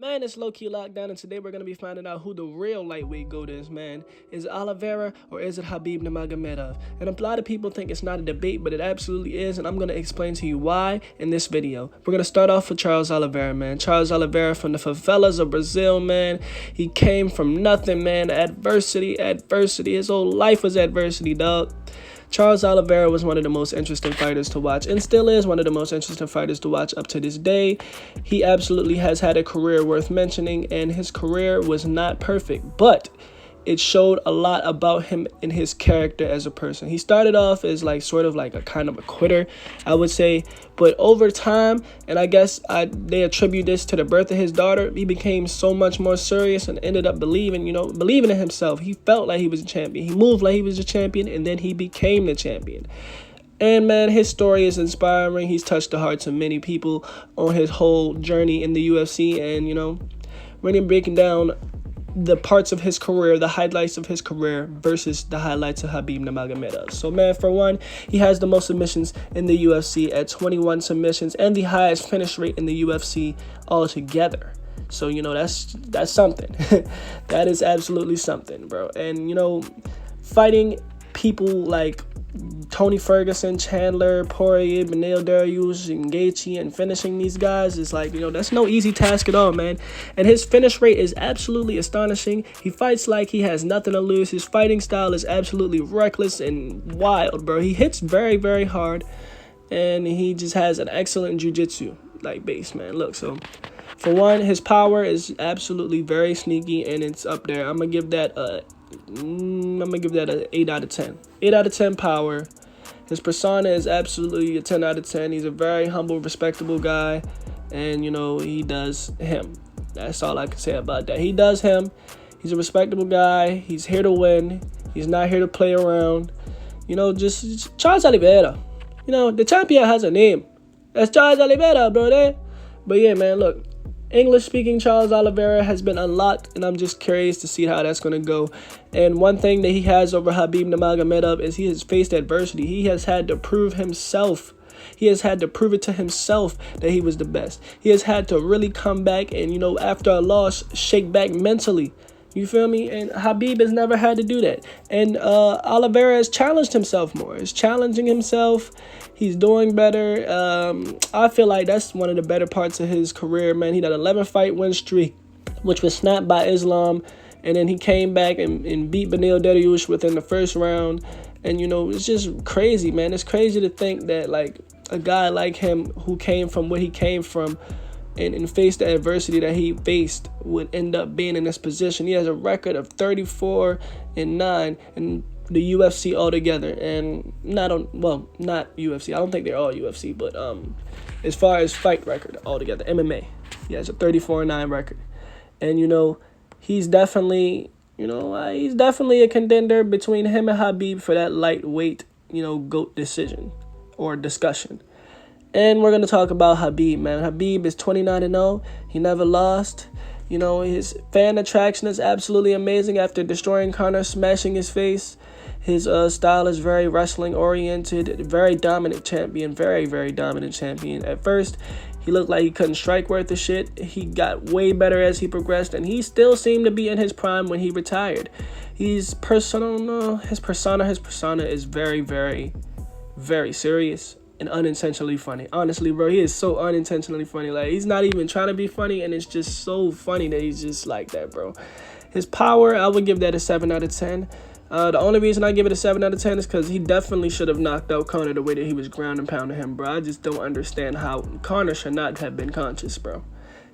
Man, it's low-key lockdown, and today we're going to be finding out who the real lightweight GOAT is, man. Is it Olivera or is it Khabib Nurmagomedov? And a lot of people think it's not a debate, but it absolutely is, and I'm going to explain to you why in this video. We're going to start off with Charles Olivera, man. Charles Olivera from the favelas of Brazil, man. He came from nothing, man. Adversity. His whole life was adversity, dog. Charles Olivera was one of the most interesting fighters to watch and still is one of the most interesting fighters to watch up to this day. He absolutely has had a career worth mentioning, and his career was not perfect, but it showed a lot about him and his character as a person. He started off as sort of like a kind of a quitter, I would say, but over time, and I guess they attribute this to the birth of his daughter, he became so much more serious and ended up believing in himself. He felt like he was a champion. He moved like he was a champion, and then he became the champion. And man, his story is inspiring. He's touched the hearts of many people on his whole journey in the UFC, and really breaking down the parts of his career, the highlights of his career versus the highlights of Khabib Nurmagomedov. So man, for one, he has the most submissions in the UFC at 21 submissions and the highest finish rate in the UFC altogether. So that's something. That is absolutely something, bro. And fighting people like Tony Ferguson, Chandler, Poirier, Beneil Dariush, and Gaethje, and finishing these guys is that's no easy task at all, man. And his finish rate is absolutely astonishing. He fights like he has nothing to lose. His fighting style is absolutely reckless and wild, bro. He hits very, very hard, and he just has an excellent jiu-jitsu base, man. Look, so for one, his power is absolutely very sneaky, and it's up there. I'm gonna give that an 8 out of 10. 8 out of 10 power. His persona is absolutely a 10 out of 10. He's a very humble, respectable guy. And, he does him. That's all I can say about that. He does him. He's a respectable guy. He's here to win. He's not here to play around. Just Charles Olivera. The champion has a name. That's Charles Olivera, brother. But yeah, man, look. English-speaking Charles Olivera has been unlocked, and I'm just curious to see how that's going to go. And one thing that he has over Khabib Nurmagomedov is he has faced adversity. He has had to prove himself. He has had to prove it to himself that he was the best. He has had to really come back and, after a loss, shake back mentally. You feel me? And Khabib has never had to do that. And Olivera has challenged himself more. He's challenging himself. He's doing better. I feel like that's one of the better parts of his career, man. He had an 11-fight win streak, which was snapped by Islam. And then he came back and beat Beneil Dariush within the first round. And, it's just crazy, man. It's crazy to think that, a guy like him who came from what he came from and faced the adversity that he faced would end up being in this position. He has a record of 34-9 in the UFC altogether, and not UFC. I don't think they're all UFC, but as far as fight record altogether, MMA, he has a 34-9 record, and he's definitely a contender between him and Khabib for that lightweight GOAT decision or discussion. And we're going to talk about Khabib, man. Khabib is 29-0. He never lost. His fan attraction is absolutely amazing after destroying Conor, smashing his face. His style is very wrestling-oriented, very dominant champion, very, very dominant champion. At first, he looked like he couldn't strike worth a shit. He got way better as he progressed, and he still seemed to be in his prime when he retired. His persona is very, very, very serious and unintentionally funny. Honestly, bro, he is so unintentionally funny. He's not even trying to be funny, and it's just so funny that he's just like that, bro. His power, I would give that a 7 out of 10. The only reason I give it a 7 out of 10 is because he definitely should have knocked out Conor the way that he was ground and pounding him, bro. I just don't understand how Conor should not have been conscious, bro.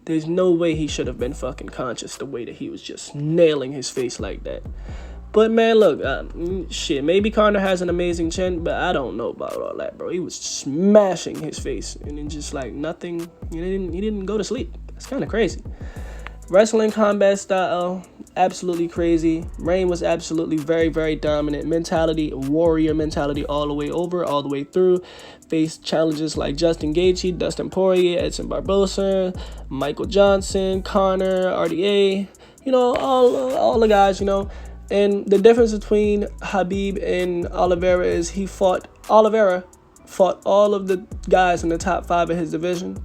There's no way he should have been fucking conscious the way that he was just nailing his face like that. But man, look, maybe Conor has an amazing chin, but I don't know about all that, bro. He was smashing his face, and then just nothing. He didn't go to sleep. That's kind of crazy. Wrestling combat style, absolutely crazy. Reign was absolutely very, very dominant. Mentality, warrior mentality all the way over, all the way through. Faced challenges like Justin Gaethje, Dustin Poirier, Edson Barbosa, Michael Johnson, Conor, RDA. All the guys. And the difference between Khabib and Olivera is Olivera fought all of the guys in the top 5 of his division.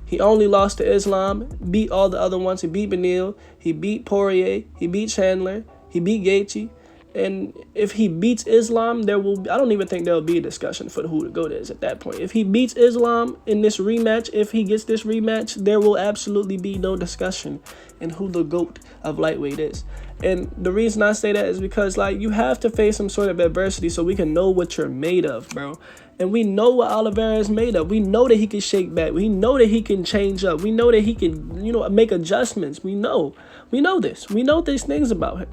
He only lost to Islam, beat all the other ones. He beat Beneil, he beat Poirier, he beat Chandler, he beat Gaethje. And if he beats Islam, I don't even think there will be a discussion for who the GOAT is at that point. If he beats Islam in this rematch, if he gets this rematch, there will absolutely be no discussion in who the GOAT of lightweight is. And the reason I say that is because, like, you have to face some sort of adversity so we can know what you're made of, bro. And we know what Olivera is made of. We know that he can shake back. We know that he can change up. We know that he can, make adjustments. We know this. We know these things about him.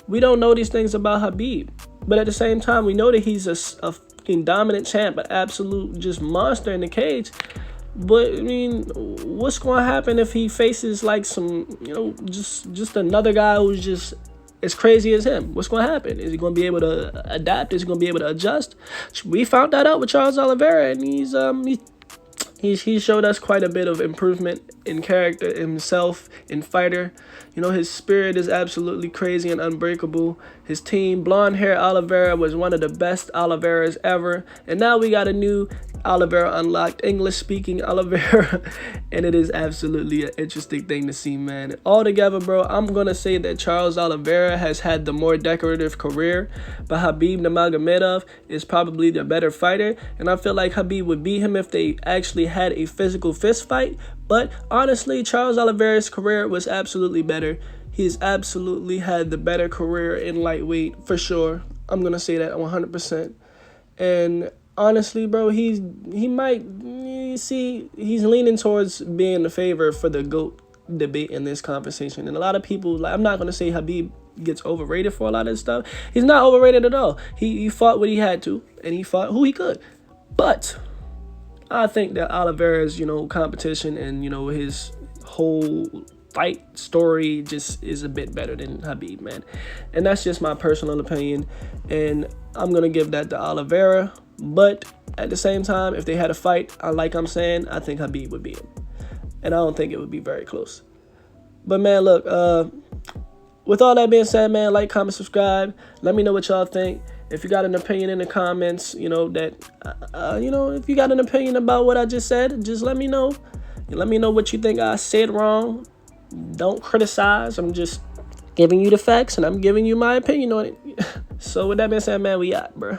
We don't know these things about Khabib. But at the same time, we know that he's a fucking dominant champ, an absolute just monster in the cage. But, I mean, what's going to happen if he faces, like, some, just another guy who's just as crazy as him? What's going to happen? Is he going to be able to adapt? Is he going to be able to adjust? We found that out with Charles Oliveira, and he showed us quite a bit of improvement in character, himself, in fighter. His spirit is absolutely crazy and unbreakable. His team, blonde hair Olivera, was one of the best Oliveras ever. And now we got a new Olivera unlocked, English-speaking Olivera. And it is absolutely an interesting thing to see, man. Altogether, bro, I'm going to say that Charles Oliveira has had the more decorative career, but Khabib Nurmagomedov is probably the better fighter. And I feel like Khabib would beat him if they actually had a physical fist fight. But honestly, Charles Oliveira's career was absolutely better. He's absolutely had the better career in lightweight, for sure. I'm going to say that 100%. And honestly, bro, he's leaning towards being the favorite for the GOAT debate in this conversation. And a lot of people, like, I'm not going to say Khabib gets overrated for a lot of this stuff. He's not overrated at all. He fought what he had to, and he fought who he could. But I think that Oliveira's, competition and, his whole fight story just is a bit better than Khabib, man. And that's just my personal opinion. And I'm going to give that to Oliveira. But at the same time, if they had a fight, like I'm saying, I think Khabib would beat him. And I don't think it would be very close. But, man, look, with all that being said, man, like, comment, subscribe. Let me know what y'all think. If you got an opinion in the comments, if you got an opinion about what I just said, just let me know. Let me know what you think I said wrong. Don't criticize. I'm just giving you the facts, and I'm giving you my opinion on it. So with that being said, man, we out, bro.